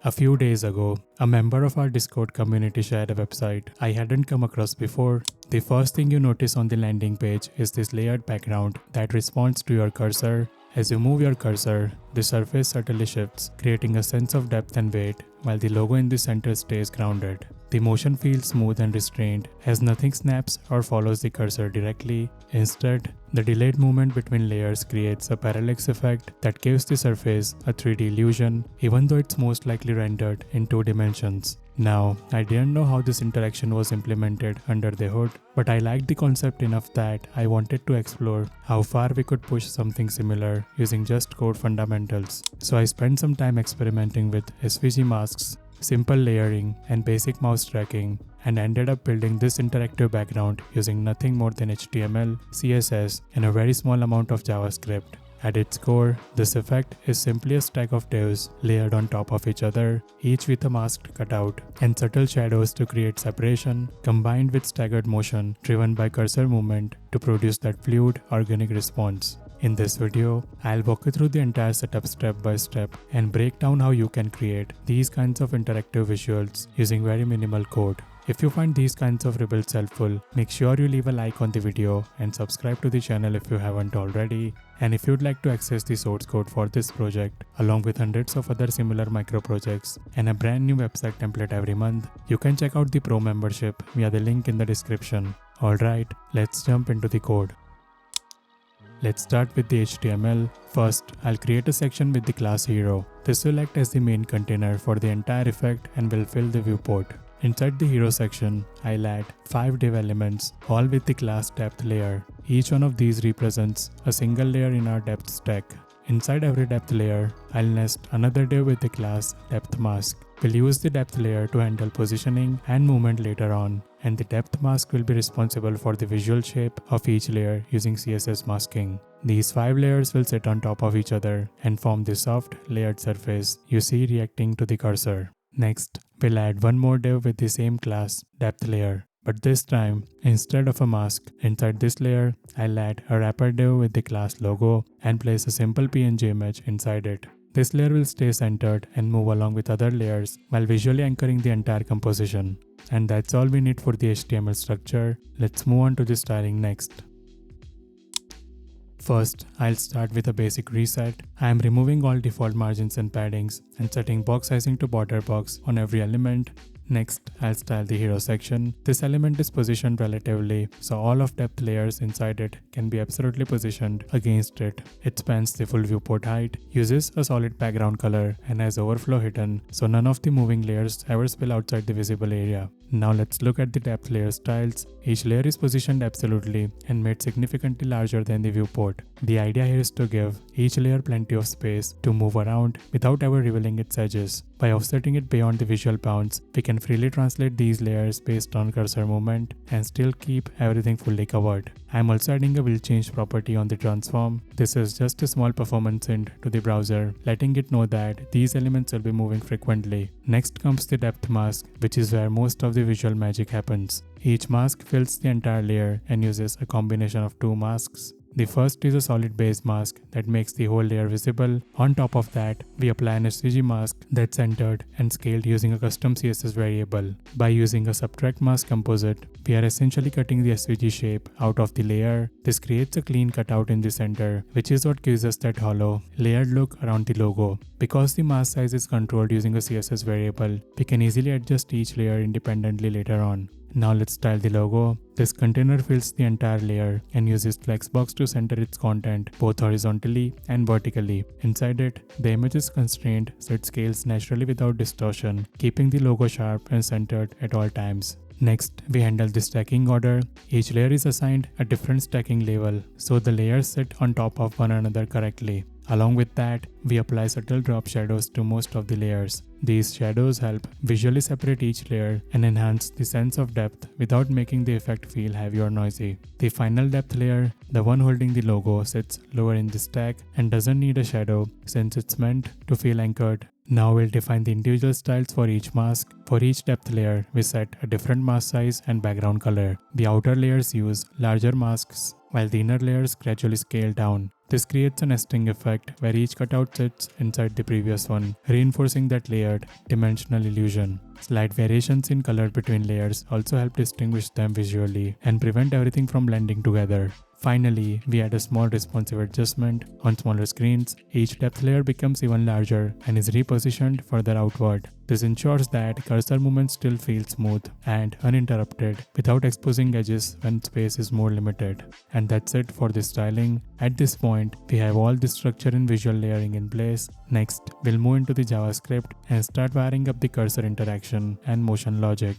A few days ago, a member of our Discord community shared a website I hadn't come across before. The first thing you notice on the landing page is this layered background that responds to your cursor. As you move your cursor, the surface subtly shifts, creating a sense of depth and weight, while the logo in the center stays grounded. The motion feels smooth and restrained, as nothing snaps or follows the cursor directly. Instead, the delayed movement between layers creates a parallax effect that gives the surface a 3D illusion, even though it's most likely rendered in 2 dimensions. Now, I didn't know how this interaction was implemented under the hood, but I liked the concept enough that I wanted to explore how far we could push something similar using just code fundamentals. So I spent some time experimenting with SVG masks, simple layering, and basic mouse tracking, and ended up building this interactive background using nothing more than HTML, CSS, and a very small amount of JavaScript. At its core, this effect is simply a stack of divs layered on top of each other, each with a masked cutout and subtle shadows to create separation, combined with staggered motion driven by cursor movement to produce that fluid, organic response. In this video, I'll walk you through the entire setup step by step and break down how you can create these kinds of interactive visuals using very minimal code. If you find these kinds of rebuilds helpful, make sure you leave a like on the video and subscribe to the channel if you haven't already. And if you'd like to access the source code for this project, along with hundreds of other similar micro projects and a brand new website template every month, you can check out the Pro membership via the link in the description. Alright, let's jump into the code. Let's start with the HTML. First, I'll create a section with the class hero. This will act as the main container for the entire effect and will fill the viewport. Inside the hero section, I'll add 5 div elements, all with the class depth layer. Each one of these represents a single layer in our depth stack. Inside every depth layer, I'll nest another div with the class depth mask. We'll use the depth layer to handle positioning and movement later on, and the depth mask will be responsible for the visual shape of each layer using CSS masking. These 5 layers will sit on top of each other and form the soft, layered surface you see reacting to the cursor. Next, we'll add one more div with the same class, depth layer. But this time, instead of a mask, inside this layer, I'll add a wrapper div with the class logo and place a simple PNG image inside it. This layer will stay centered and move along with other layers while visually anchoring the entire composition. And that's all we need for the HTML structure. Let's move on to the styling next. First, I'll start with a basic reset. I am removing all default margins and paddings and setting box sizing to border box on every element. Next, I'll style the hero section. This element is positioned relatively, so all of depth layers inside it can be absolutely positioned against it. It spans the full viewport height, uses a solid background color, and has overflow hidden, so none of the moving layers ever spill outside the visible area. Now let's look at the depth layer styles. Each layer is positioned absolutely and made significantly larger than the viewport. The idea here is to give each layer plenty of space to move around without ever revealing its edges. By offsetting it beyond the visual bounds, we can freely translate these layers based on cursor movement and still keep everything fully covered. I am also adding a will change property on the transform. This is just a small performance hint to the browser, letting it know that these elements will be moving frequently. Next comes the depth mask, which is where most of the visual magic happens. Each mask fills the entire layer and uses a combination of 2 masks. The first is a solid base mask that makes the whole layer visible. On top of that, we apply an SVG mask that's centered and scaled using a custom CSS variable. By using a subtract mask composite, we are essentially cutting the SVG shape out of the layer. This creates a clean cutout in the center, which is what gives us that hollow, layered look around the logo. Because the mask size is controlled using a CSS variable, we can easily adjust each layer independently later on. Now let's style the logo. This container fills the entire layer and uses Flexbox to center its content both horizontally and vertically. Inside it, the image is constrained so it scales naturally without distortion, keeping the logo sharp and centered at all times. Next, we handle the stacking order. Each layer is assigned a different stacking level, so the layers sit on top of one another correctly. Along with that, we apply subtle drop shadows to most of the layers. These shadows help visually separate each layer and enhance the sense of depth without making the effect feel heavy or noisy. The final depth layer, the one holding the logo, sits lower in the stack and doesn't need a shadow since it's meant to feel anchored Now we'll define the individual styles for each mask. For each depth layer, we set a different mask size and background color. The outer layers use larger masks, while the inner layers gradually scale down. This creates a nesting effect where each cutout sits inside the previous one, reinforcing that layered, dimensional illusion. Slight variations in color between layers also help distinguish them visually and prevent everything from blending together. Finally, we add a small responsive adjustment. On smaller screens, each depth layer becomes even larger and is repositioned further outward. This ensures that cursor movement still feels smooth and uninterrupted without exposing edges when space is more limited. And that's it for the styling. At this point, we have all the structure and visual layering in place. Next, we'll move into the JavaScript and start wiring up the cursor interaction and motion logic.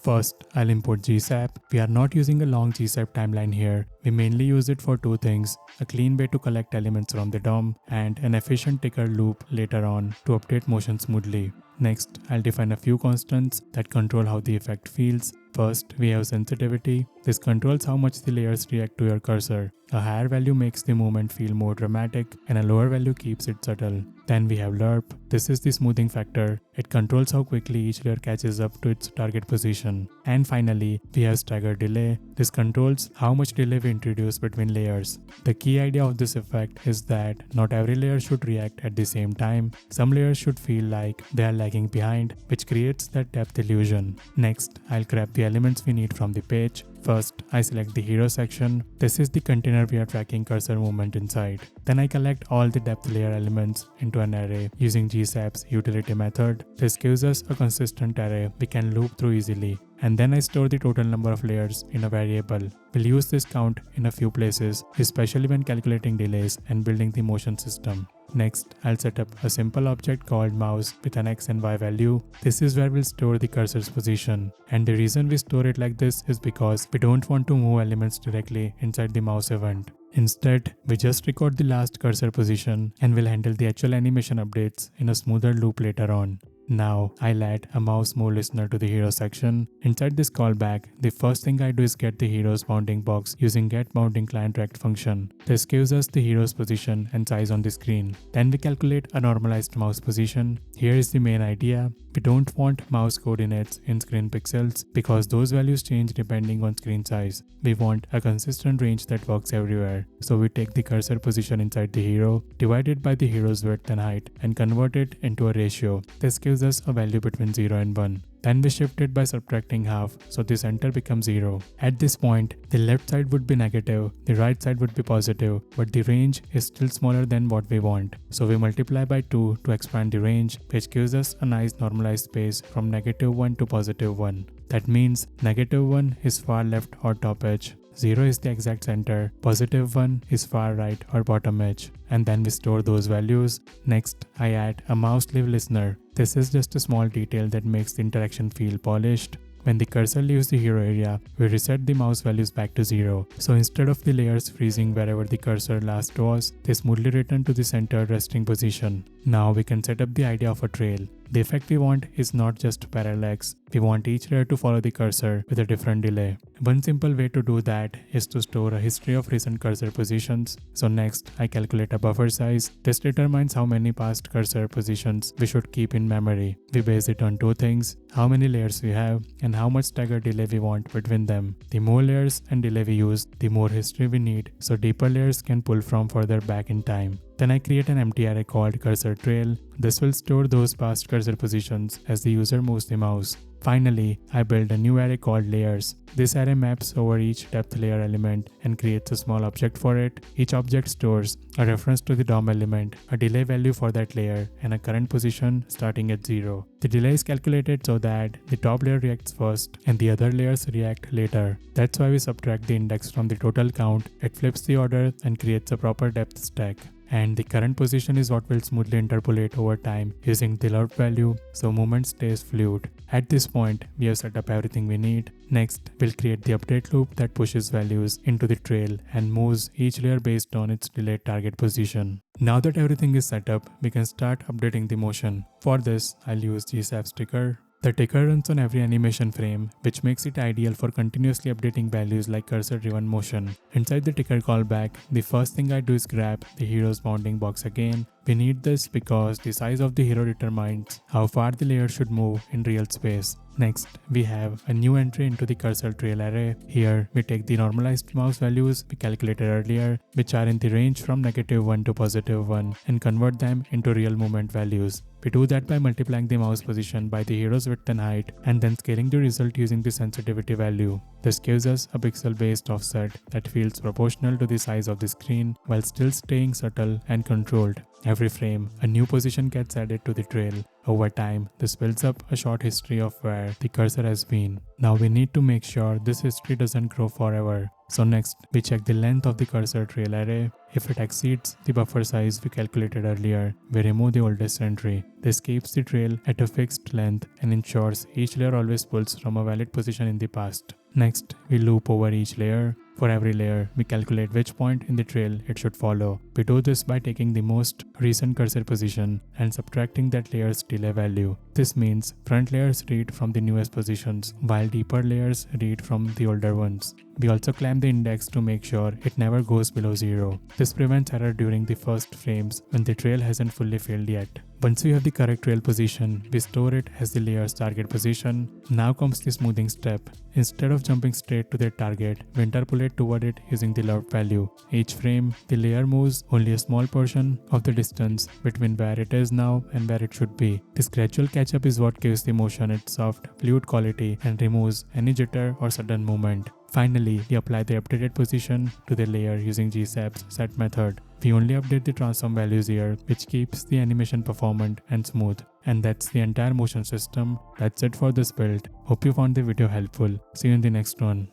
First, I'll import GSAP. We are not using a long GSAP timeline here. We mainly use it for two things: a clean way to collect elements from the DOM and an efficient ticker loop later on to update motion smoothly. Next, I'll define a few constants that control how the effect feels. First, we have sensitivity. This controls how much the layers react to your cursor. A higher value makes the movement feel more dramatic and a lower value keeps it subtle. Then we have lerp. This is the smoothing factor. It controls how quickly each layer catches up to its target position. And finally, we have stagger delay. This controls how much delay we introduce between layers. The key idea of this effect is that not every layer should react at the same time. Some layers should feel like they are lagging behind, which creates that depth illusion. Next, I'll grab the elements we need from the page. First, I select the hero section. This is the container we are tracking cursor movement inside. Then I collect all the depth layer elements into an array using GSAP's utility method. This gives us a consistent array we can loop through easily. And then I store the total number of layers in a variable. We'll use this count in a few places, especially when calculating delays and building the motion system. Next, I'll set up a simple object called mouse with an x and y value. This is where we'll store the cursor's position. And the reason we store it like this is because we don't want to move elements directly inside the mouse event. Instead, we just record the last cursor position and we'll handle the actual animation updates in a smoother loop later on. Now, I'll add a mouse move listener to the hero section. Inside this callback, the first thing I do is get the hero's bounding box using getBoundingClientRect function. This gives us the hero's position and size on the screen. Then we calculate a normalized mouse position. Here is the main idea. We don't want mouse coordinates in screen pixels because those values change depending on screen size. We want a consistent range that works everywhere. So we take the cursor position inside the hero, divide it by the hero's width and height, and convert it into a ratio. This gives us a value between 0 and 1. Then we shift it by subtracting half, so the center becomes 0. At this point, the left side would be negative, the right side would be positive, but the range is still smaller than what we want. So we multiply by 2 to expand the range, which gives us a nice normalized space from -1 to +1. That means -1 is far left or top edge. 0 is the exact center, +1 is far right or bottom edge, and then we store those values. Next, I add a mouse leave listener. This is just a small detail that makes the interaction feel polished. When the cursor leaves the hero area, we reset the mouse values back to 0. So instead of the layers freezing wherever the cursor last was, they smoothly return to the centered resting position. Now we can set up the idea of a trail. The effect we want is not just parallax. We want each layer to follow the cursor with a different delay. One simple way to do that is to store a history of recent cursor positions. So next, I calculate a buffer size. This determines how many past cursor positions we should keep in memory. We base it on two things: how many layers we have and how much stagger delay we want between them. The more layers and delay we use, the more history we need, so deeper layers can pull from further back in time. Then I create an empty array called cursor trail. This will store those past cursor positions as the user moves the mouse. Finally, I build a new array called layers. This array maps over each depth layer element and creates a small object for it. Each object stores a reference to the DOM element, a delay value for that layer, and a current position starting at 0. The delay is calculated so that the top layer reacts first and the other layers react later. That's why we subtract the index from the total count. It flips the order and creates a proper depth stack. And the current position is what will smoothly interpolate over time using the lerp value, so movement stays fluid. At this point, we have set up everything we need. Next, we'll create the update loop that pushes values into the trail and moves each layer based on its delayed target position. Now that everything is set up, we can start updating the motion. For this, I'll use GSAP sticker. The ticker runs on every animation frame, which makes it ideal for continuously updating values like cursor-driven motion. Inside the ticker callback, the first thing I do is grab the hero's bounding box again. We need this because the size of the hero determines how far the layer should move in real space. Next, we have a new entry into the cursor trail array. Here, we take the normalized mouse values we calculated earlier, which are in the range from -1 to +1, and convert them into real movement values. We do that by multiplying the mouse position by the hero's width and height, and then scaling the result using the sensitivity value. This gives us a pixel-based offset that feels proportional to the size of the screen while still staying subtle and controlled. Every frame, a new position gets added to the trail. Over time, this builds up a short history of where the cursor has been. Now we need to make sure this history doesn't grow forever. So next, we check the length of the cursor trail array. If it exceeds the buffer size we calculated earlier, we remove the oldest entry. This keeps the trail at a fixed length and ensures each layer always pulls from a valid position in the past. Next, we loop over each layer. For every layer, we calculate which point in the trail it should follow. We do this by taking the most recent cursor position and subtracting that layer's delay value. This means front layers read from the newest positions, while deeper layers read from the older ones. We also clamp the index to make sure it never goes below 0. This prevents error during the first frames when the trail hasn't fully filled yet. Once we have the correct trail position, we store it as the layer's target position. Now comes the smoothing step. Instead of jumping straight to the target, we interpolate toward it using the loop value. Each frame, the layer moves only a small portion of the distance between where it is now and where it should be. This gradual catch-up is what gives the motion its soft, fluid quality and removes any jitter or sudden movement. Finally, we apply the updated position to the layer using GSAP's set method. We only update the transform values here, which keeps the animation performant and smooth. And that's the entire motion system. That's it for this build. Hope you found the video helpful. See you in the next one.